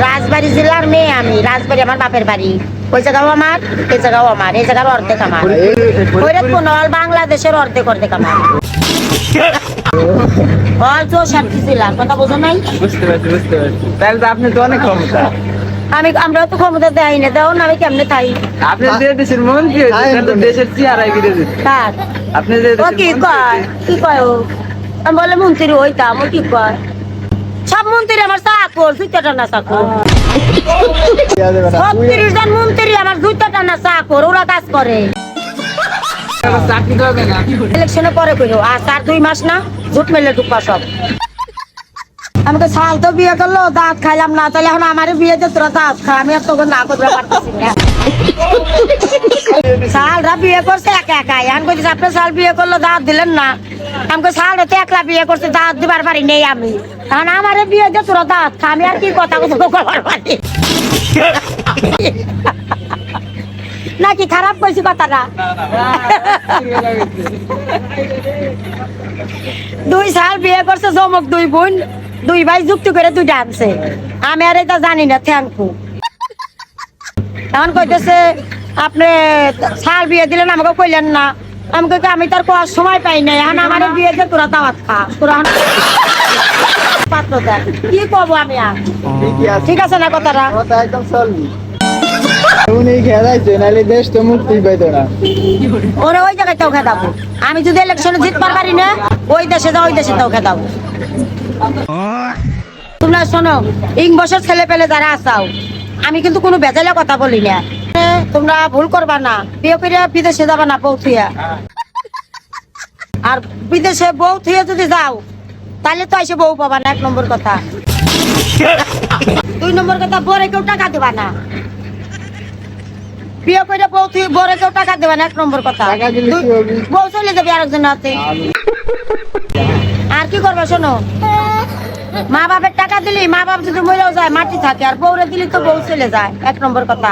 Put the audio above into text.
রাজবাড়ী জেলার মেয়ে আমি। রাজবাড়ী আমার বাপের বাড়ি। ওই জায়গাও আমার, এই জায়গাও আমার, এই জায়গার অর্ধেক আমার। ভৈরবকুণ্ড অল বাংলাদেশের অর্ধেক অর্ধেক আমার। অল 64 জেলা। কথা বোঝো নাই? বুঝতে পারছি। তাহলে তো আপনি তো অনেক ক্ষমতা। আমরা তো ক্ষমতা দেয় না, দেও না, আমি কেমনে থাই? আপনি যে দেশের মন্ত্রী হয়েছেন, তো দেশের চেহারাই বিরোধী। কার আপনি যে ও কি কয়? কি কয় ও? আমি বলে মন্ত্রী হইতাম, ও কি কয়? সব মন্ত্রী আমার চাকর, দুইটা টানা চাকর। 36 জন মন্ত্রী আমার দুইটা টানা চাকর, ওরা কাজ করে। চাকরি করবে না। ইলেকশনে পরে কইলো আর 4-2 মাস না জুট মেলে ঢুকবা সব। আমাকে সাল তো বিয়ে করলো, দাঁত খাইলাম না, তাহলে এখন আমারে বিয়ে যে তোরা দাঁত খা, আমি আর তোকে না করতে পারতেছি না। সালরা বিয়ে করছে একা একাই, আমি কইছি আপনার সাল বিয়ে করলো দাঁত দিলেন না। আমাকে সালরা তো একলা বিয়ে করছে, দাঁত দিবার পারি নেই আমি। এখন আমারে বিয়ে যে তোরা দাঁত খা, আমি আর কি কথা করবার পারি নাকি খারাপ কইছি কথাটা? 2 সাল বিয়ে করছে, জমক 2 বোন, 2 ভাই যুক্তি করে 2টা আনছে। আমি আর এটা জানি না, থ্যাংকু। এখন কইতেছে আপনি সাল বিয়ে দিলেন, আমাকে কইলেন না। আমি কই আমি তার কোয়ার সময় পাই নাই, এখন আমার বিয়ে যে তোরা দাওয়াত খা, তোরা পাত্র দেখ। কি করবো আমি আর? ঠিক আছে না কথাটা? কথা একদম সলভি। উনি খেলাইছে, নাহলে দেশ তো মুক্তি পাইতো না। ওরা ওই জায়গায় তাও খেদাবো। আমি যদি ইলেকশনে জিতবার পারি না, ওই দেশে যাও, ওই দেশে তাও খেদাবো। তোমরা শোনো, বছর ছেলে পেলে যারা আসাও, আমি কিন্তু কোনো বেজালে কথা বলি না। তোমরা ভুল করবা না, বিয়ে করে বিদেশে যাবা না বউ থুইয়া। আর বিদেশে বউ থুইয়া যদি যাও, তাহলে তো এসে বউ পাবা না, 1 নম্বর কথা। 2 নম্বর কথা, বরে কেউ টাকা দেবা না। বিয়ে করে বউ থুই বরে কেউ টাকা দেবা না, 1 নম্বর কথা। টাকা দিলে কি হবে? বউ চলে যাবে আরেকজন হাতে। আর কি করবো শোনো, মা বাপের টাকা দিলি, মা বাপ যদি মরেও যায় মাটি থাকে, আর বউরে দিলি তো বউ চলে যায়, 1 নম্বর কথা।